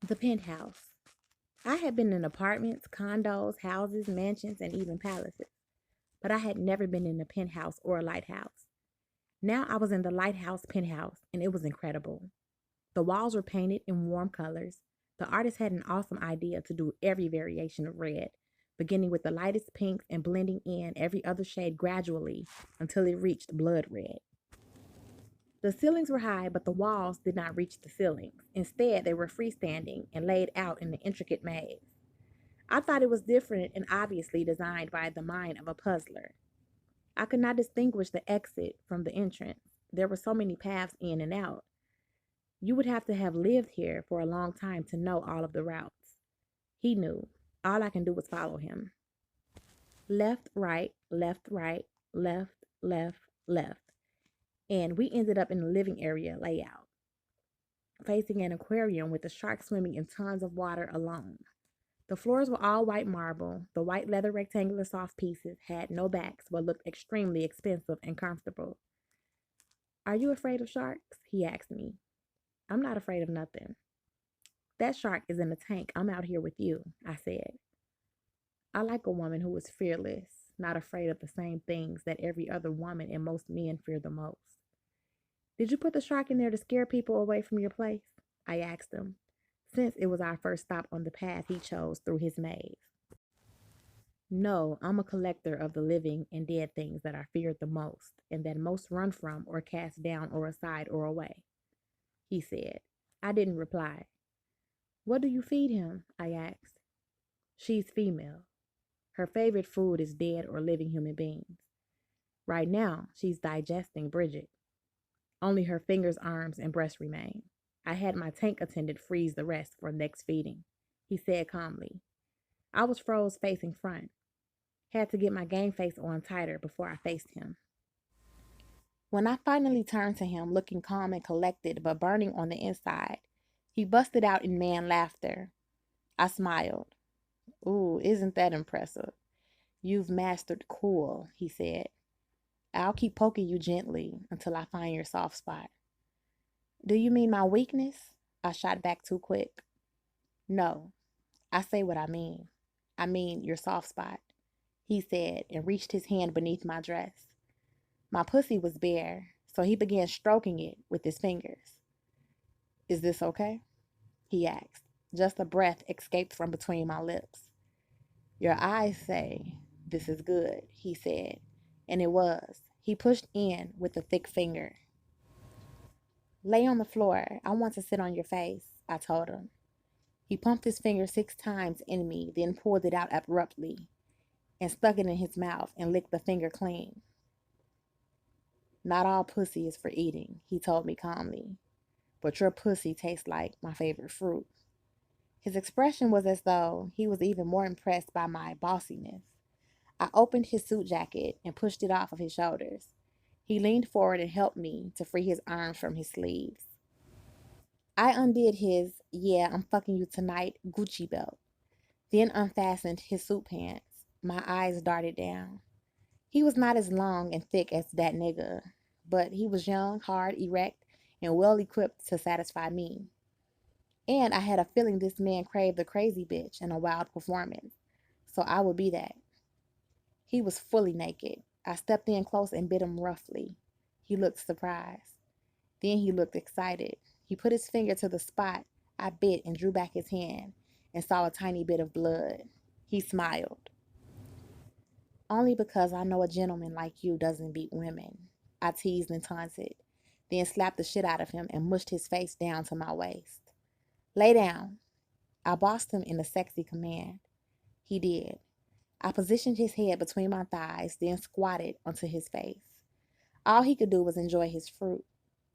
The penthouse. I had been in apartments, condos, houses, mansions, and even palaces, but I had never been in a penthouse or a lighthouse. Now I was in the lighthouse penthouse, and it was incredible. The walls were painted in warm colors. The artist had an awesome idea to do every variation of red, beginning with the lightest pinks and blending in every other shade gradually until it reached blood red. The ceilings were high, but the walls did not reach the ceilings. Instead, they were freestanding and laid out in an intricate maze. I thought it was different and obviously designed by the mind of a puzzler. I could not distinguish the exit from the entrance. There were so many paths in and out. You would have to have lived here for a long time to know all of the routes. He knew. All I can do was follow him. Left, right, left, right, left, left, left. And we ended up in the living area layout, facing an aquarium with a shark swimming in tons of water alone. The floors were all white marble. The white leather rectangular soft pieces had no backs but looked extremely expensive and comfortable. Are you afraid of sharks? He asked me. I'm not afraid of nothing. That shark is in the tank. I'm out here with you, I said. I like a woman who is fearless, not afraid of the same things that every other woman and most men fear the most. Did you put the shark in there to scare people away from your place? I asked him, since it was our first stop on the path he chose through his maze. No, I'm a collector of the living and dead things that are feared the most and that most run from or cast down or aside or away, he said. I didn't reply. What do you feed him? I asked. She's female. Her favorite food is dead or living human beings. Right now, she's digesting Bridget. Only her fingers, arms, and breast remain. I had my tank attendant freeze the rest for next feeding, he said calmly. I was froze facing front. Had to get my game face on tighter before I faced him. When I finally turned to him, looking calm and collected but burning on the inside, he busted out in man laughter. I smiled. Ooh, isn't that impressive? You've mastered cool, he said. I'll keep poking you gently until I find your soft spot. Do you mean my weakness? I shot back too quick. No, I say what I mean. I mean your soft spot, he said and reached his hand beneath my dress. My pussy was bare, so he began stroking it with his fingers. Is this okay? He asked. Just a breath escaped from between my lips. Your eyes say this is good, he said, and it was. He pushed in with a thick finger. Lay on the floor. I want to sit on your face, I told him. He pumped his finger 6 times in me, then pulled it out abruptly and stuck it in his mouth and licked the finger clean. Not all pussy is for eating, he told me calmly, but your pussy tastes like my favorite fruit. His expression was as though he was even more impressed by my bossiness. I opened his suit jacket and pushed it off of his shoulders. He leaned forward and helped me to free his arms from his sleeves. I undid his, yeah, I'm fucking you tonight, Gucci belt, then unfastened his suit pants. My eyes darted down. He was not as long and thick as that nigga, but he was young, hard, erect, and well equipped to satisfy me. And I had a feeling this man craved the crazy bitch in a wild performance, so I would be that. He was fully naked. I stepped in close and bit him roughly. He looked surprised. Then he looked excited. He put his finger to the spot I bit and drew back his hand and saw a tiny bit of blood. He smiled. Only because I know a gentleman like you doesn't beat women, I teased and taunted, then slapped the shit out of him and mushed his face down to my waist. Lay down. I bossed him in a sexy command. He did. I positioned his head between my thighs, then squatted onto his face. All he could do was enjoy his fruit.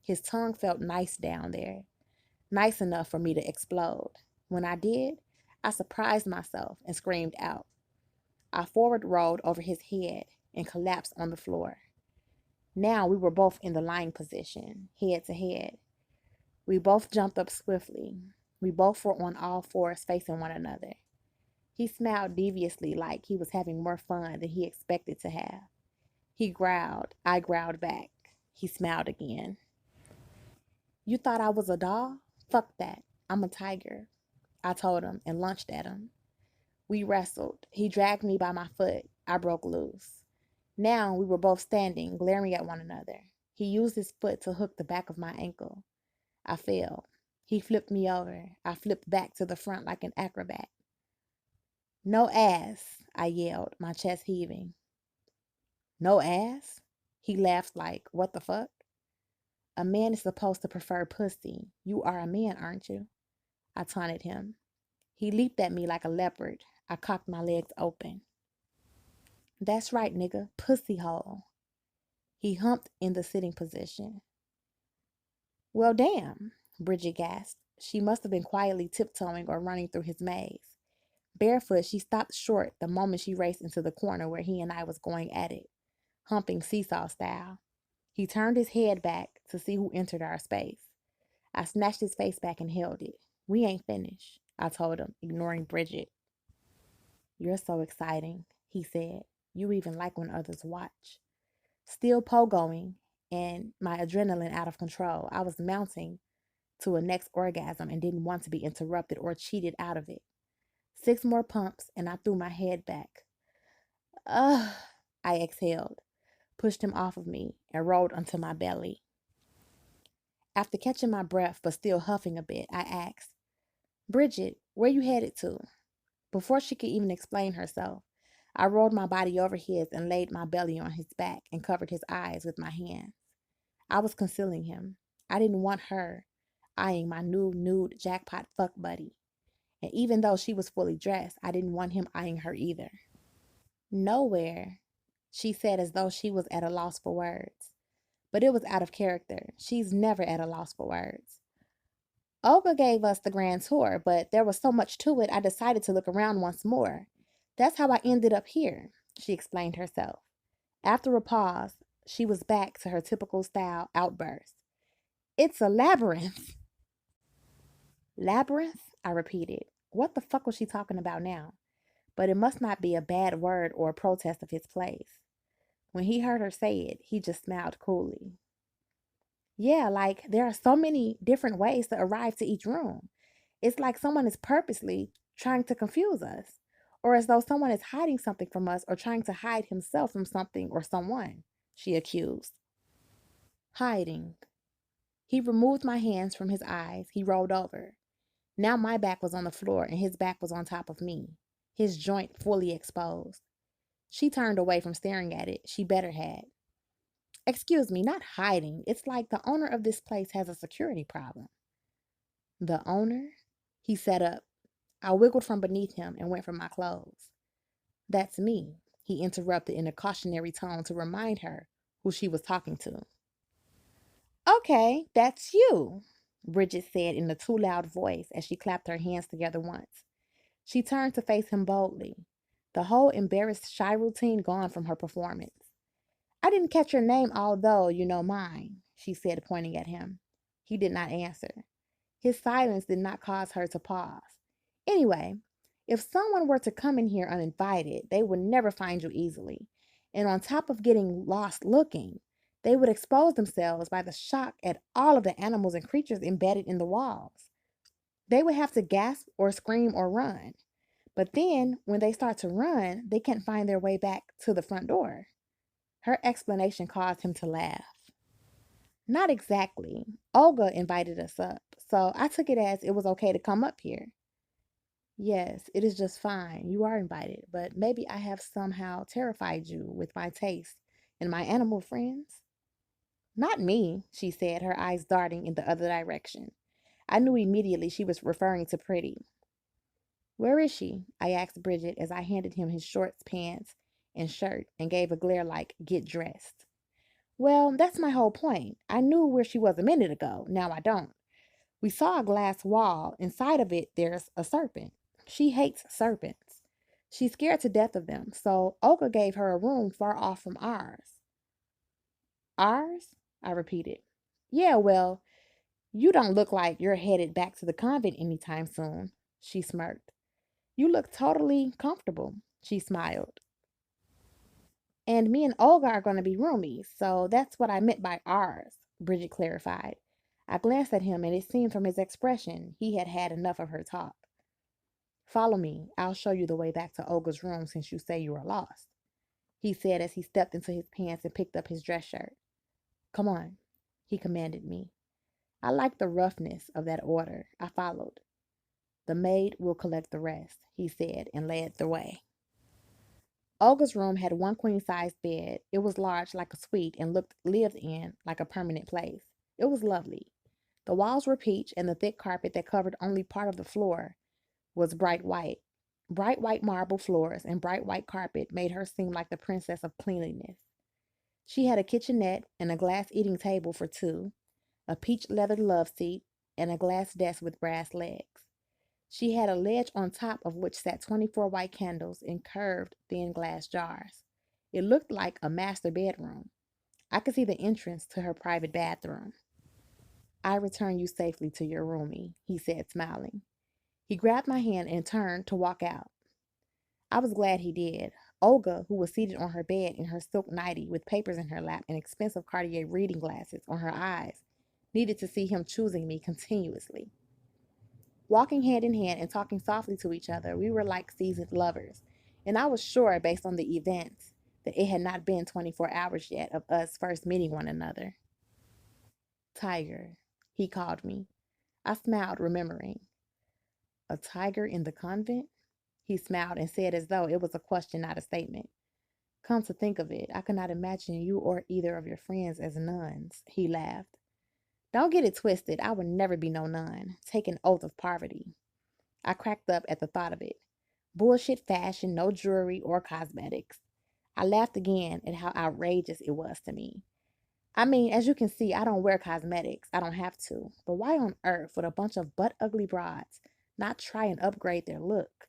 His tongue felt nice down there, nice enough for me to explode. When I did, I surprised myself and screamed out. I forward rolled over his head and collapsed on the floor. Now we were both in the lying position, head to head. We both jumped up swiftly. We both were on all fours facing one another. He smiled deviously like he was having more fun than he expected to have. He growled. I growled back. He smiled again. You thought I was a doll? Fuck that. I'm a tiger. I told him and lunged at him. We wrestled. He dragged me by my foot. I broke loose. Now we were both standing, glaring at one another. He used his foot to hook the back of my ankle. I fell. He flipped me over. I flipped back to the front like an acrobat. No ass, I yelled, my chest heaving. No ass? He laughed like, what the fuck? A man is supposed to prefer pussy. You are a man, aren't you? I taunted him. He leaped at me like a leopard. I cocked my legs open. That's right, nigga. Pussy hole. He humped in the sitting position. Well, damn, Bridget gasped. She must have been quietly tiptoeing or running through his maze. Barefoot, she stopped short the moment she raced into the corner where he and I was going at it, humping seesaw style. He turned his head back to see who entered our space. I snatched his face back and held it. We ain't finished, I told him, ignoring Bridget. You're so exciting, he said. You even like when others watch. Still pogoing and my adrenaline out of control, I was mounting to a next orgasm and didn't want to be interrupted or cheated out of it. 6 more pumps and I threw my head back. Ugh, I exhaled, pushed him off of me, and rolled onto my belly. After catching my breath but still huffing a bit, I asked, Bridget, where you headed to? Before she could even explain herself, I rolled my body over his and laid my belly on his back and covered his eyes with my hands. I was concealing him. I didn't want her eyeing my new nude jackpot fuck buddy. And even though she was fully dressed, I didn't want him eyeing her either. Nowhere, she said as though she was at a loss for words. But it was out of character. She's never at a loss for words. Olga gave us the grand tour, but there was so much to it, I decided to look around once more. That's how I ended up here, she explained herself. After a pause, she was back to her typical style outburst. It's a labyrinth. Labyrinth? I repeated. What the fuck was she talking about now? But it must not be a bad word or a protest of his place. When he heard her say it, he just smiled coolly. Yeah, like there are so many different ways to arrive to each room. It's like someone is purposely trying to confuse us, or as though someone is hiding something from us or trying to hide himself from something or someone, she accused. Hiding. He removed my hands from his eyes. He rolled over. Now my back was on the floor and his back was on top of me, his joint fully exposed. She turned away from staring at it. She better had. Excuse me, not hiding. It's like the owner of this place has a security problem. The owner? He sat up. I wiggled from beneath him and went for my clothes. That's me, he interrupted in a cautionary tone to remind her who she was talking to. Okay, that's you, Bridget said in a too loud voice as she clapped her hands together once. She turned to face him boldly, the whole embarrassed shy routine gone from her performance. I didn't catch your name, although you know mine, she said, pointing at him. He did not answer. His silence did not cause her to pause. Anyway, if someone were to come in here uninvited, they would never find you easily. And on top of getting lost looking, they would expose themselves by the shock at all of the animals and creatures embedded in the walls. They would have to gasp or scream or run. But then, when they start to run, they can't find their way back to the front door. Her explanation caused him to laugh. Not exactly. Olga invited us up, so I took it as it was okay to come up here. Yes, it is just fine. You are invited, but maybe I have somehow terrified you with my taste and my animal friends. Not me, she said, her eyes darting in the other direction. I knew immediately she was referring to Pretty. Where is she? I asked Bridget as I handed him his shorts, pants, and shirt and gave a glare like, get dressed. Well, that's my whole point. I knew where she was a minute ago. Now I don't. We saw a glass wall. Inside of it, there's a serpent. She hates serpents. She's scared to death of them, so Olga gave her a room far off from ours. Ours? I repeated. Yeah, well, you don't look like you're headed back to the convent anytime soon, she smirked. You look totally comfortable, she smiled. And me and Olga are going to be roomies, so that's what I meant by ours, Bridget clarified. I glanced at him, and it seemed from his expression he had had enough of her talk. Follow me. I'll show you the way back to Olga's room since you say you are lost, he said as he stepped into his pants and picked up his dress shirt. Come on, he commanded me. I liked the roughness of that order. I followed. The maid will collect the rest, he said, and led the way. Olga's room had one queen-sized bed. It was large like a suite and looked lived in like a permanent place. It was lovely. The walls were peach, and the thick carpet that covered only part of the floor was bright white. Bright white marble floors and bright white carpet made her seem like the princess of cleanliness. She had a kitchenette and a glass eating table for two, a peach leather love seat, and a glass desk with brass legs. She had a ledge on top of which sat 24 white candles in curved, thin glass jars. It looked like a master bedroom. I could see the entrance to her private bathroom. I return you safely to your roomie, he said, smiling. He grabbed my hand and turned to walk out. I was glad he did. Olga, who was seated on her bed in her silk nightie with papers in her lap and expensive Cartier reading glasses on her eyes, needed to see him choosing me continuously. Walking hand in hand and talking softly to each other, we were like seasoned lovers, and I was sure, based on the events, that it had not been 24 hours yet of us first meeting one another. Tiger, he called me. I smiled, remembering. A tiger in the convent? He smiled and said as though it was a question, not a statement. Come to think of it, I could not imagine you or either of your friends as nuns, he laughed. Don't get it twisted, I would never be no nun. Take an oath of poverty. I cracked up at the thought of it. Bullshit fashion, no jewelry or cosmetics. I laughed again at how outrageous it was to me. I mean, as you can see, I don't wear cosmetics. I don't have to. But why on earth would a bunch of butt-ugly broads not try and upgrade their look?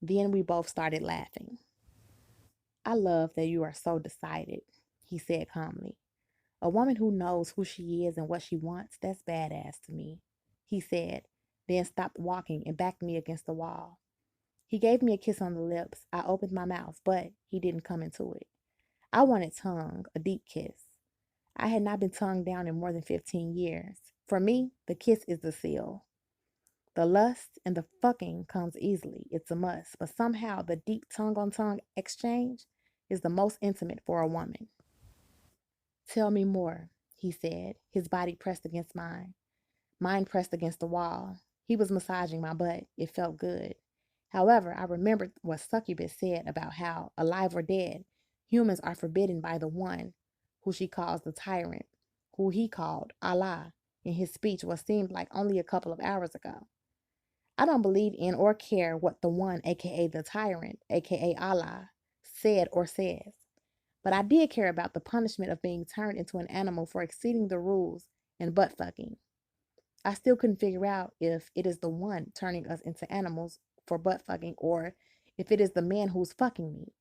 Then we both started laughing. I love that you are so decided, he said calmly. A woman who knows who she is and what she wants, that's badass to me, he said, then stopped walking and backed me against the wall. He gave me a kiss on the lips. I opened my mouth, but he didn't come into it. I wanted tongue, a deep kiss. I had not been tongued down in more than 15 years. For me, the kiss is the seal. The lust and the fucking comes easily. It's a must. But somehow the deep tongue-on-tongue exchange is the most intimate for a woman. Tell me more, he said, his body pressed against mine. Mine pressed against the wall. He was massaging my butt. It felt good. However, I remembered what Succubus said about how, alive or dead, humans are forbidden by the one who she calls the tyrant, who he called Allah in his speech what seemed like only a couple of hours ago. I don't believe in or care what the one, aka the tyrant, aka Allah, said or says. But I did care about the punishment of being turned into an animal for exceeding the rules and butt fucking. I still couldn't figure out if it is the one turning us into animals for butt fucking or if it is the man who's fucking me.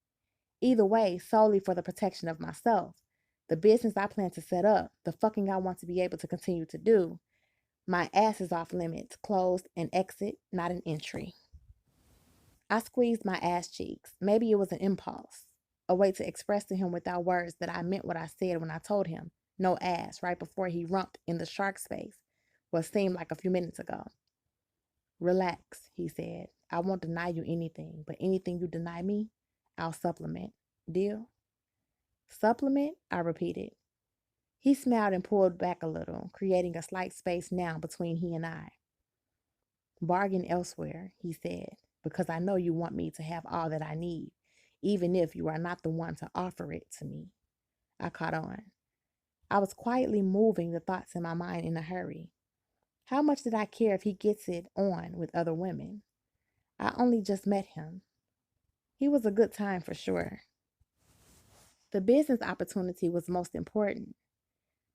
Either way, solely for the protection of myself, the business I plan to set up, the fucking I want to be able to continue to do, my ass is off limits, closed, an exit, not an entry. I squeezed my ass cheeks. Maybe it was an impulse, a way to express to him without words that I meant what I said when I told him, no ass, right before he rumped in the shark space, what seemed like a few minutes ago. Relax, he said. I won't deny you anything, but anything you deny me, I'll supplement. Deal? Supplement? I repeated. He smiled and pulled back a little, creating a slight space now between he and I. Bargain elsewhere, he said, because I know you want me to have all that I need, even if you are not the one to offer it to me. I caught on. I was quietly moving the thoughts in my mind in a hurry. How much did I care if he gets it on with other women? I only just met him. He was a good time for sure. The business opportunity was most important.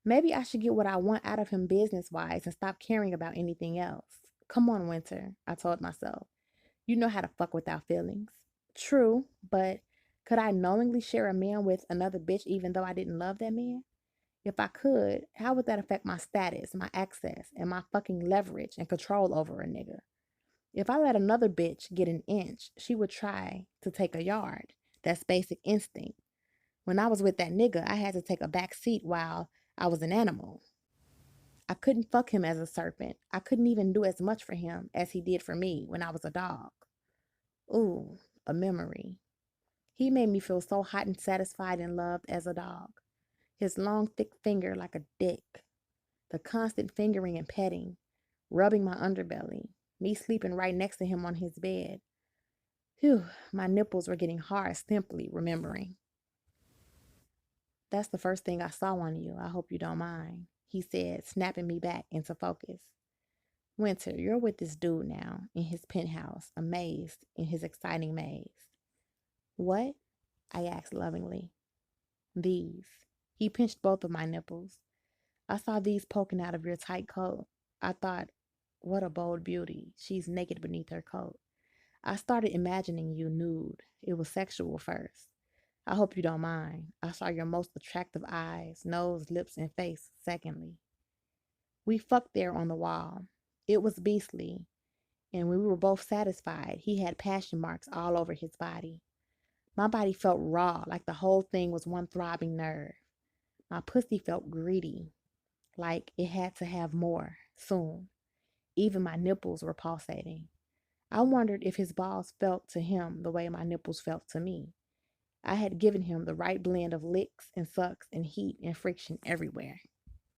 Maybe I should get what I want out of him business-wise and stop caring about anything else. Come on, Winter, I told myself. You know how to fuck without feelings. True, but could I knowingly share a man with another bitch even though I didn't love that man? If I could, how would that affect my status, my access, and my fucking leverage and control over a nigga? If I let another bitch get an inch, she would try to take a yard. That's basic instinct. When I was with that nigga, I had to take a back seat while I was an animal. I couldn't fuck him as a serpent. I couldn't even do as much for him as he did for me when I was a dog. Ooh, a memory. He made me feel so hot and satisfied and loved as a dog. His long, thick finger like a dick. The constant fingering and petting, rubbing my underbelly, me sleeping right next to him on his bed. Phew, my nipples were getting hard simply remembering. That's the first thing I saw on you. I hope you don't mind, he said, snapping me back into focus. Winter, you're with this dude now, in his penthouse, amazed in his exciting maze. What? I asked lovingly. These. He pinched both of my nipples. I saw these poking out of your tight coat. I thought, what a bold beauty. She's naked beneath her coat. I started imagining you nude. It was sexual first. I hope you don't mind. I saw your most attractive eyes, nose, lips, and face secondly. We fucked there on the wall. It was beastly, and when we were both satisfied, he had passion marks all over his body. My body felt raw, like the whole thing was one throbbing nerve. My pussy felt greedy, like it had to have more, soon. Even my nipples were pulsating. I wondered if his balls felt to him the way my nipples felt to me. I had given him the right blend of licks and sucks and heat and friction everywhere.